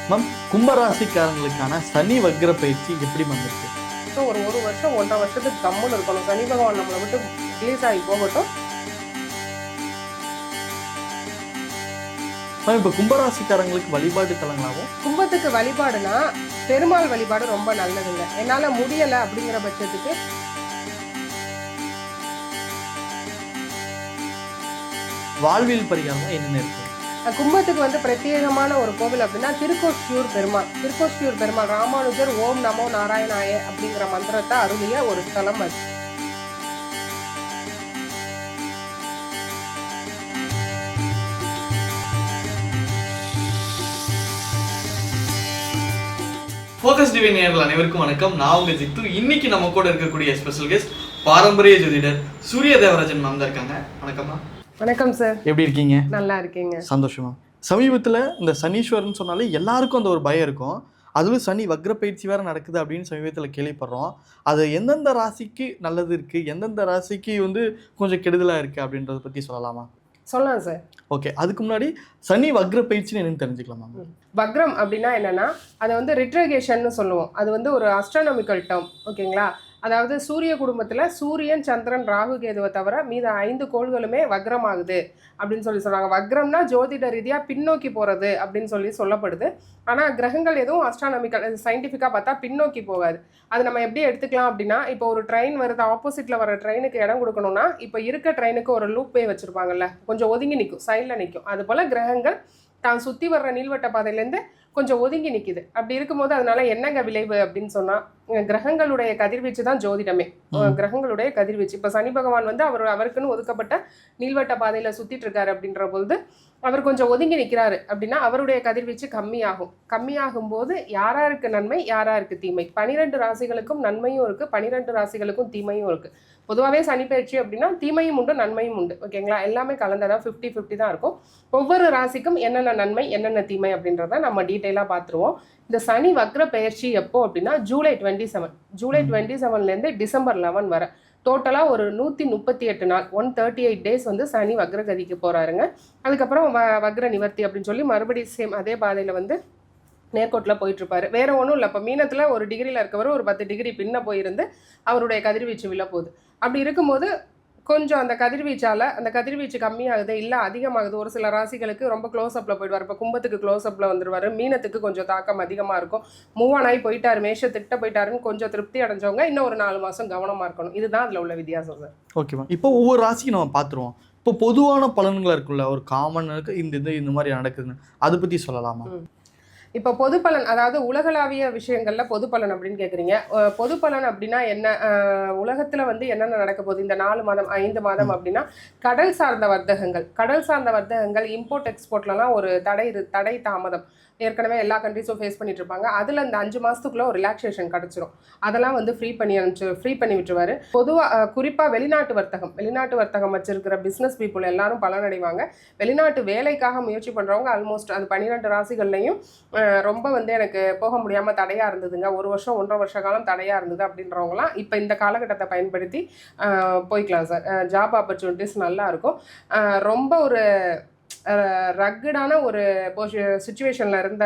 Ma'am, கும்பராசிக்காரங்களுக்கான சனி வக்ர பயிற்சி எப்படி மேம் இருக்கு? ஸோ ஒரு வருஷம் 1.5 வருஷத்துக்கு கம்முன்னு இருக்கணும். சனி பகவான் நம்மளை விட்டு ரிலீஸ் ஆகி போகட்டும். மேம், இப்போ கும்பராசிக்காரங்களுக்கு வழிபாட்டு தலங்களாகவும் கும்பத்துக்கு வழிபாடுனா பெருமாள் வழிபாடு ரொம்ப நல்லதுங்க. என்னால் முடியலை அப்படிங்கிற பட்சத்துக்கு வாழ்வியல் பரிகாரமும் என்னென்ன இருக்கு? கும்பத்துக்கு வந்து பிரத்யேகமான ஒரு கோவில் அப்படின்னா திருக்கோஷ்டியூர் பெருமாள். திருக்கோஷ்டியூர் பெருமாள் ராமானுஜர் ஓம் நமோ நாராயணாய அப்படிங்கிற மந்திரத்தை அருளிய ஒரு ஸ்தலம் அது. ஃபோக்கஸ் டிவி நேயர்கள் அனைவருக்கும் வணக்கம். நான் உங்க ஜித்து. இன்னைக்கு நம்ம கூட இருக்கக்கூடிய ஸ்பெஷல் கெஸ்ட் பாரம்பரிய ஜோதிடர் சூரிய தேவராஜன் மேம் தான் இருக்காங்க. வணக்கம்மா. வணக்கம் சார். எப்படி இருக்கீங்க? நல்லா இருக்கீங்க. சந்தோஷமா. சமீபத்தில் இந்த சனீஸ்வரன் சொன்னாலே எல்லாருக்கும் அந்த ஒரு பயம் இருக்கும். அதுவும் சனி வக்ர பயிற்சி வேறு நடக்குது அப்படின்னு சமீபத்தில் கேள்விப்படுறோம். அது எந்தெந்த ராசிக்கு நல்லது இருக்குது, எந்தெந்த ராசிக்கு வந்து கொஞ்சம் கெடுதலாக இருக்குது அப்படின்றத பற்றி சொல்லலாமா? சொல்லலாம் சார். ஓகே, அதுக்கு முன்னாடி சனி வக்ர பயிற்சின்னு என்னன்னு தெரிஞ்சுக்கலாமா? வக்ரம் அப்படின்னா என்னன்னா, அதை வந்து ரிட்ரகேஷன்னு சொல்லுவோம். அது வந்து ஒரு அஸ்ட்ரானமிக்கல் டேர்ம். ஓகேங்களா? அதாவது சூரிய குடும்பத்தில் சூரியன், சந்திரன், ராகு, கேதுவை தவிர மீத 5 கோள்களுமே வக்ரம் ஆகுது அப்படின்னு சொல்கிறாங்க. வக்ரம்னா ஜோதிட ரீதியாக பின்னோக்கி போகிறது அப்படின்னு சொல்லப்படுது. ஆனால் கிரகங்கள் எதுவும் அஸ்ட்ரானமிக்கல் சயின்டிஃபிக்காக பார்த்தா பின்னோக்கி போகாது. அது நம்ம எப்படி எடுத்துக்கலாம் அப்படின்னா, இப்போ ஒரு ட்ரெயின் வருது, ஆப்போசிட்டில் வர ட்ரெயினுக்கு இடம் கொடுக்கணும்னா இப்போ இருக்க ட்ரெயினுக்கு ஒரு லூப் வே வச்சுருப்பாங்கல்ல, கொஞ்சம் ஒதுங்கி நிற்கும், சைடில் நிற்கும். அதுபோல் கிரகங்கள் தான் சுற்றி வர்ற நீள்வட்ட பாதையிலேருந்து கொஞ்சம் ஒதுங்கி நிற்கிது. அப்படி இருக்கும்போது அதனால என்னங்க விளைவு அப்படின்னு சொன்னால், கிரகங்களுடைய கதிர்வீச்சு தான் ஜோதிடமே. கிரகங்களுடைய கதிர்வீச்சு. இப்போ சனி பகவான் வந்து அவருக்குன்னு ஒதுக்கப்பட்ட நீள்வட்ட பாதையில் சுற்றிட்டு இருக்காரு அப்படின்ற பொழுது அவர் கொஞ்சம் ஒதுங்கி நிற்கிறாரு அப்படின்னா அவருடைய கதிர்வீச்சு கம்மியாகும் போது யாராருக்கு நன்மை, யாராருக்கு தீமை? 12 ராசிகளுக்கும் நன்மையும் இருக்குது, 12 ராசிகளுக்கும் தீமையும் இருக்குது. பொதுவாகவே சனி பயிற்சி அப்படின்னா தீமையும் உண்டு, நன்மையும் உண்டு. ஓகேங்களா? எல்லாமே கலந்ததான் 50-50 தான் இருக்கும். ஒவ்வொரு ராசிக்கும் என்னென்ன நன்மை, என்னென்ன தீமை அப்படின்றத நம்ம டீட்டெயிலாக பார்த்துருவோம். இந்த சனி வக்ர பயிற்சி எப்போ அப்படின்னா ஜூலை 27லேருந்து டிசம்பர் 11 வரை டோட்டலாக ஒரு 138 நாள், 138 டேஸ் வந்து சனி வக்ரகதிக்கு போகிறாருங்க. அதுக்கப்புறம் வக்ர நிவர்த்தி அப்படின்னு சொல்லி மறுபடியும் சேம் அதே பாதையில் வந்து நேர்கோட்டில் போயிட்டுருப்பாரு. வேறு ஒன்றும் இல்லை. இப்போ மீனத்தில் ஒரு டிகிரியில் இருக்கவர் ஒரு 10 டிகிரி பின்ன போயிருந்து அவருடைய கதிர்வீச்சு விழப்போகுது. அப்படி இருக்கும்போது கொஞ்சம் அந்த கதிர்வீச்சு கம்மியாகுது, இல்லை அதிகமாகுது. ஒரு சில ராசிகளுக்கு ரொம்ப க்ளோஸ்அப்பில் போயிடுவார். இப்போ கும்பத்துக்கு க்ளோஸ்அப்பில் வந்துடுவார். மீனத்துக்கு கொஞ்சம் தாக்கம் அதிகமாக இருக்கும். மூவ் ஆன் ஆகி போயிட்டார், மேஷத்திட்ட போயிட்டாருன்னு கொஞ்சம் திருப்தி அடைஞ்சவங்க இன்னும் ஒரு 4 மாதம் கவனமாக இருக்கணும். இதுதான் அதில் உள்ள வித்தியாசம் சார். ஓகேவா? இப்போ ஒவ்வொரு ராசிக்கு நம்ம பார்த்துருவோம். இப்போ பொதுவான பலன்கள் இருக்குல்ல, ஒரு காமன் இருக்குது, இந்த மாதிரி நடக்குதுன்னு அதை பற்றி சொல்லலாமா? இப்போ பொது பலன், அதாவது உலகளாவிய விஷயங்களில் பொது பலன் அப்படின்னு கேட்குறீங்க. பொது பலன் அப்படின்னா என்ன? உலகத்தில் வந்து என்னென்ன நடக்க போகுது இந்த 4 மாதம் 5 மாதம் அப்படின்னா, கடல் சார்ந்த வர்த்தகங்கள் இம்போர்ட் எக்ஸ்போர்ட்லலாம் ஒரு தடை தாமதம் ஏற்கனவே எல்லா கண்ட்ரிஸும் ஃபேஸ் பண்ணிட்டு இருப்பாங்க. அதில் இந்த 5 மாதத்துக்குள்ளே ஒரு ரிலாக்ஸேஷன் கிடச்சிரும். அதெல்லாம் வந்து ஃப்ரீ பண்ணி விட்டுருவார். பொதுவாக குறிப்பாக வெளிநாட்டு வர்த்தகம் வச்சிருக்கிற பிஸ்னஸ் பீப்புள் எல்லாரும் பலனடைவாங்க. வெளிநாட்டு வேலைக்காக முயற்சி பண்ணுறவங்க ஆல்மோஸ்ட் அது 12 ராசிகள்லையும் ரொம்ப வந்து எனக்கு போக முடியாமல் தடையாக இருந்ததுங்க, 1 வருஷம் 1.5 வருஷ காலம் தடையாக இருந்தது அப்படின்றவங்களாம் இப்போ இந்த காலகட்டத்தை பயன்படுத்தி போய்க்கலாம் சார். ஜாப் ஆப்பர்ச்சுனிட்டிஸ் நல்லா இருக்கும். ரொம்ப ஒரு ரக்கடான ஒரு சுச்சுவேஷனில் இருந்த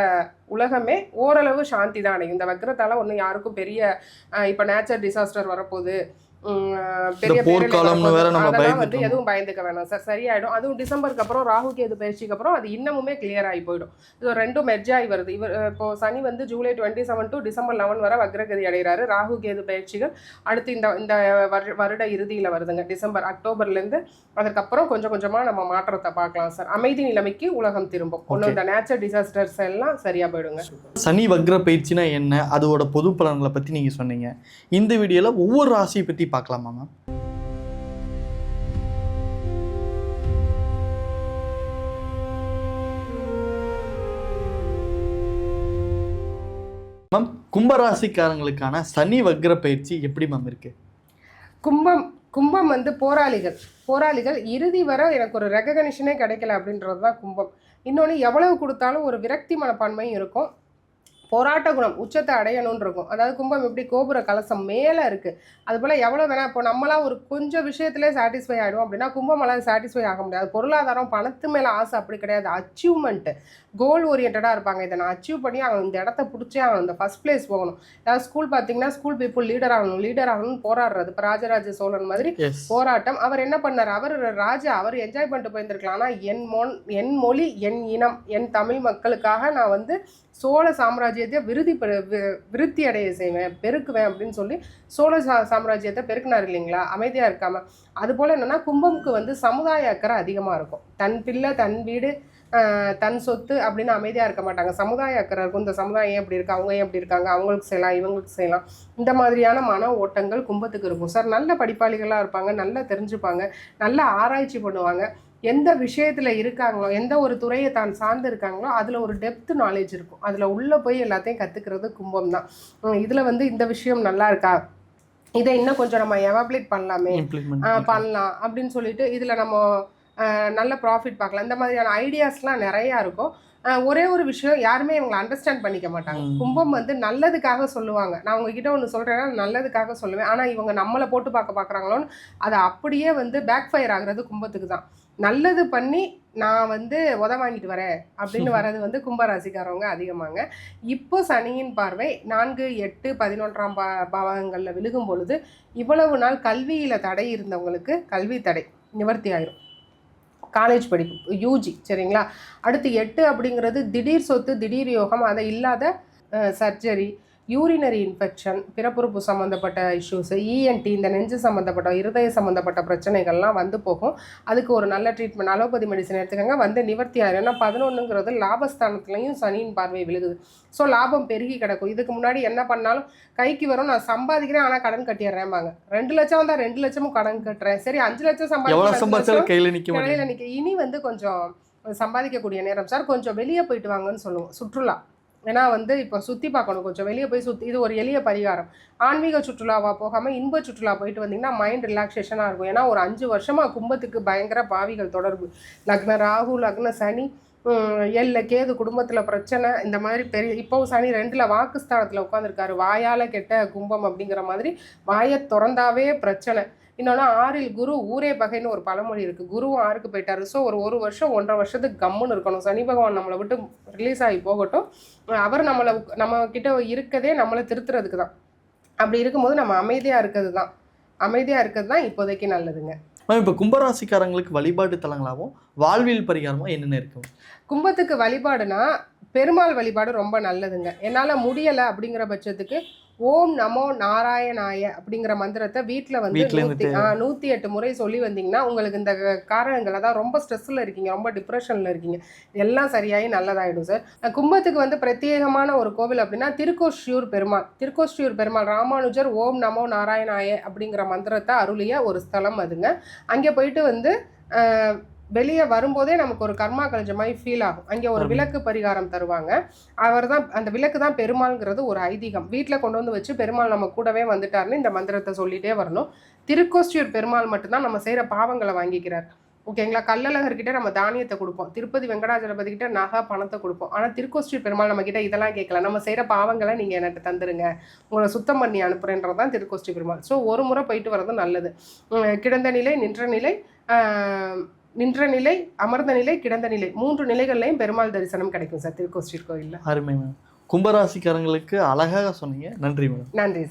உலகமே ஓரளவு சாந்தி தான் அடையும். இந்த வக்ரத்தால் ஒன்றும் யாருக்கும் பெரிய இப்போ நேச்சர் டிசாஸ்டர் வரப்போகுது, பெரிய அதெல்லாம் வந்து எதுவும் பயந்துக்க வேணாம் சார், சரியாயிடும். அதுவும் டிசம்பருக்கு அப்புறம் ராகு கேது பயிற்சிக்கு அப்புறம் அது இன்னமுமே கிளியர் ஆகி போயிடும். இது ரெண்டும் மெர்ஜ் ஆகி வருது. இப்போ சனி வந்து ஜூலை 27 to டிசம்பர் 11 வரை வக்ரகதி அடைகிறாரு. ராகு கேது பயிற்சிகள் அடுத்து இந்த வருட இறுதியில் வருதுங்க, அக்டோபர்லேருந்து. அதுக்கப்புறம் கொஞ்சம் கொஞ்சமாக நம்ம மாற்றத்தை பார்க்கலாம் சார். அமைதி நிலைமைக்கு உலகம் திரும்பும். ஒன்றும் இந்த நேச்சர் டிசாஸ்டர்ஸ் எல்லாம் சரியா போயிடுங்க. சனி வக்ர பயிற்சினா என்ன, அதோட பொது பலன்களை பற்றி நீங்கள் சொன்னீங்க. இந்த வீடியோவில் ஒவ்வொரு ராசியை பற்றி பார்க்கலாமா மேம்? மேம், கும்பராசிக்காரங்களுக்கான சனி வக்ர பயிற்சி எப்படி மேம் இருக்கு? கும்பம் வந்து போராளிகள் இறுதி வரை எனக்கு ஒரு ரெகக்னிஷனே கிடைக்கல அப்படின்றது தான் கும்பம். இன்னொன்று, எவ்வளவு கொடுத்தாலும் ஒரு விரக்தி மனப்பான்மையும் இருக்கும். போராட்ட குணம் உச்சத்தை அடையணும்னு இருக்கும். அதாவது கும்பம் எப்படி கோபுர கலசம் மேலே இருக்குது, அதுபோல் எவ்வளோ வேணால் இப்போ நம்மளாம் ஒரு கொஞ்சம் விஷயத்திலே சாட்டிஸ்ஃபை ஆகிடும் அப்படின்னா கும்பமெல்லாம் சாட்டிஸ்ஃபை ஆக முடியாது. பொருளாதாரம் பணத்து மேலே ஆசை அப்படி கிடையாது, அச்சீவ்மெண்ட்டு கோல் ஓரியன்டாக இருப்பாங்க. இதை நான் அச்சீவ் பண்ணி அவன் இந்த இடத்த பிடிச்சே ஆகணும், இந்த ஃபஸ்ட் பிளேஸ் போகணும். அதாவது ஸ்கூல் பார்த்தீங்கன்னா ஸ்கூல் பீப்புள் லீடர் ஆகணும்னு போராடுறது. இப்போ ராஜராஜ சோழன் மாதிரி போராட்டம். அவர் என்ன பண்ணார், அவர் ராஜா, அவர் என்ஜாய் பண்ணிட்டு போயிருந்துருக்கலாம். ஆனால் என் மொழி, என் இனம், என் தமிழ் மக்களுக்காக நான் வந்து சோழ சாம்ராஜ்யத்தை விருத்தி அடைய செய்வேன், பெருக்குவேன் அப்படின்னு சொல்லி சோழ சாம்ராஜ்யத்தை பெருக்கினார் இல்லைங்களா, அமைதியாக இருக்காமல். அதுபோல் என்னென்னா கும்பம்க்கு வந்து சமுதாய அக்கறை அதிகமாக இருக்கும். தன் பிள்ளை, தன் வீடு, தன் சொத்து அப்படின்னு அமைதியாக இருக்க மாட்டாங்க. சமுதாய அக்கறை இருக்கும். இந்த சமுதாயம் ஏன் இப்படி இருக்குது, அவங்க ஏன் இப்படி இருக்காங்க, அவங்களுக்கு செய்யலாம், இவங்களுக்கு செய்யலாம், இந்த மாதிரியான மன ஓட்டங்கள் கும்பத்துக்கு இருக்கும் சார். நல்ல படிப்பாளிகளாக இருப்பாங்க, நல்லா தெரிஞ்சுப்பாங்க, நல்ல ஆராய்ச்சி பண்ணுவாங்க. எந்த விஷயத்தில் இருக்காங்களோ, எந்த ஒரு துறையை தான் சார்ந்து இருக்காங்களோ அதில் ஒரு டெப்த் நாலேஜ் இருக்கும். அதில் உள்ளே போய் எல்லாத்தையும் கற்றுக்கிறது கும்பம் தான். இதில் வந்து இந்த விஷயம் நல்லா இருக்கா, இதை இன்னும் கொஞ்சம் நம்ம எவாபுலேட் பண்ணலாமே, பண்ணலாம் அப்படின்னு சொல்லிட்டு இதில் நம்ம நல்ல ப்ராஃபிட் பார்க்கலாம். இந்த மாதிரியான ஐடியாஸ்லாம் நிறையா இருக்கும். ஒரே ஒரு விஷயம், யாருமே இவங்களை அண்டர்ஸ்டாண்ட் பண்ணிக்க மாட்டாங்க. கும்பம் வந்து நல்லதுக்காக சொல்லுவாங்க. நான் உங்ககிட்ட ஒன்று சொல்கிறேன்னா நல்லதுக்காக சொல்லுவேன், ஆனால் இவங்க நம்மளை போட்டு பார்க்குறாங்களோன்னு அதை அப்படியே வந்து பேக் ஃபயர் ஆகுறது கும்பத்துக்கு தான். நல்லது பண்ணி நான் வந்து வாங்கிட்டு வரேன் அப்படின்னு வர்றது வந்து கும்பராசிக்காரவங்க அதிகமாங்க. இப்போ சனியின் பார்வை 4, 8, 11ஆம் பாவங்களில் விழுகும் பொழுது இவ்வளவு நாள் கல்வியில் தடை இருந்தவங்களுக்கு கல்வி தடை நிவர்த்தி ஆயிரும். காலேஜ் படிப்பு, யூஜி, சரிங்களா. அடுத்து 8 அப்படிங்கிறது திடீர் சொத்து, திடீர் யோகம், அதை இல்லாத சர்ஜரி, யூரினரி இன்ஃபெக்ஷன், பிறப்புறுப்பு சம்மந்தப்பட்ட இஷ்யூஸு, இஎன்டி, இந்த நெஞ்சு சம்மந்தப்பட்ட இருதய சம்மந்தப்பட்ட பிரச்சனைகள்லாம் வந்து போகும். அதுக்கு ஒரு நல்ல ட்ரீட்மெண்ட், அலோபதி மெடிசன் எடுத்துக்கோங்க, வந்து நிவர்த்தி ஆயிரும். ஏன்னா 11ங்கிறது லாபஸ்தானத்துலையும் சனியின் பார்வை விழுகுது. ஸோ லாபம் பெருகி கிடக்கும். இதுக்கு முன்னாடி என்ன பண்ணாலும் கைக்கு வரும், நான் சம்பாதிக்கிறேன் ஆனால் கடன் கட்டிடுறேன்பாங்க. 2 லட்சம் வந்தால் 2 லட்சமும் கடன் கட்டுறேன், சரி 5 லட்சம் சம்பாதிக்க கையில் நிற்க. இனி வந்து கொஞ்சம் சம்பாதிக்கக்கூடிய நேரம் சார். கொஞ்சம் வெளியே போயிட்டு வாங்கன்னு சொல்லுவோம், சுற்றுலா. ஏன்னா வந்து இப்போ சுற்றி பார்க்கணும், கொஞ்சம் வெளியே போய் இது ஒரு எளிய பரிகாரம். ஆன்மீக சுற்றுலாவாக போகாமல் இன்ப சுற்றுலா போயிட்டு வந்தீங்கன்னா மைண்ட் ரிலாக்ஸேஷனாக இருக்கும். ஏன்னா ஒரு 5 வருஷமாக கும்பத்துக்கு பயங்கர பாவிகள் தொடர்பு. லக்ன ராகு, லக்ன சனி, கேது, குடும்பத்தில் பிரச்சனை, இந்த மாதிரி இப்போ சனி 2ல் வாக்குஸ்தானத்தில் உட்காந்துருக்காரு. வாயால் கெட்ட கும்பம் அப்படிங்கிற மாதிரி வாயை திறந்தாவே பிரச்சனை. இன்னொன்று 6ல் குரு, ஊரே பகைன்னு ஒரு பழமொழி இருக்குது. குருவும் 6க்கு போயிட்டாரு. ஸோ ஒரு வருஷம் 1.5 வருஷத்துக்கு கம்முன்னு இருக்கணும். சனி பகவான் நம்மளை விட்டு ரிலீஸ் ஆகி போகட்டும். அவர் நம்ம கிட்ட இருக்கதே நம்மளை திருத்துறதுக்கு தான். அப்படி இருக்கும்போது நம்ம அமைதியாக இருக்கிறது தான் இப்போதைக்கு நல்லதுங்க. இப்போ கும்பராசிக்காரங்களுக்கு வழிபாடு தலங்களாகவும் வாழ்வியல் பரிகாரமும் என்னென்ன இருக்கும்? கும்பத்துக்கு வழிபாடுனா பெருமாள் வழிபாடு ரொம்ப நல்லதுங்க. என்னால் முடியலை அப்படிங்கிற பட்சத்துக்கு ஓம் நமோ நாராயணாய அப்படிங்கிற மந்திரத்தை வீட்டில் வந்து 108 முறை சொல்லி வந்தீங்கன்னா உங்களுக்கு இந்த காரணங்கள், அதான் ரொம்ப ஸ்ட்ரெஸ்ஸில் இருக்கீங்க, ரொம்ப டிப்ரெஷனில் இருக்கீங்க, எல்லாம் சரியாகி நல்லதாகிடும் சார். கும்பத்துக்கு வந்து பிரத்யேகமான ஒரு கோவில் அப்படின்னா திருக்கோஷ்டியூர் பெருமாள் ராமானுஜர் ஓம் நமோ நாராயணாய அப்படிங்கிற மந்திரத்தை அருளிய ஒரு ஸ்தலம் அதுங்க. அங்கே போயிட்டு வந்து வெளியே வரும்போதே நமக்கு ஒரு கர்மா கழிஞ்ச மாதிரி ஃபீல் ஆகும். அங்கே ஒரு விளக்கு பரிகாரம் தருவாங்க. அந்த விளக்கு தான் பெருமாள்ங்கிறது ஒரு ஐதீகம். வீட்டில் கொண்டு வந்து வச்சு பெருமாள் நம்ம கூடவே வந்துட்டாருன்னு இந்த மந்திரத்தை சொல்லிகிட்டே வரணும். திருக்கோஷ்டியூர் பெருமாள் மட்டும்தான் நம்ம செய்கிற பாவங்களை வாங்கிக்கிறார், ஓகேங்களா. கள்ளழகர்கிட்ட நம்ம தானியத்தை கொடுப்போம், திருப்பதி வெங்கடாஜலபதி கிட்ட நகை பணத்தை கொடுப்போம். ஆனால் திருக்கோஷ்டியூர் பெருமாள் நம்ம கிட்ட இதெல்லாம் கேட்கல, நம்ம செய்கிற பாவங்களை நீங்கள் எனக்கு தந்துருங்க, உங்களை சுத்தம் பண்ணி அனுப்புறேன்றது தான் திருக்கோஷ்டி பெருமாள். ஸோ ஒரு முறை போயிட்டு வர்றது நல்லது. கிடந்த நிலை, நின்ற நிலை, அமர்ந்த நிலை, கிடந்த நிலை, 3 நிலைகள்லையும் பெருமாள் தரிசனம் கிடைக்கும் சார் திருக்கோஷ்டியூர் கோயிலில். அருமை மேம். கும்பராசிக்காரங்களுக்கு அழகாக சொன்னீங்க. நன்றி மேம். நன்றி சார்.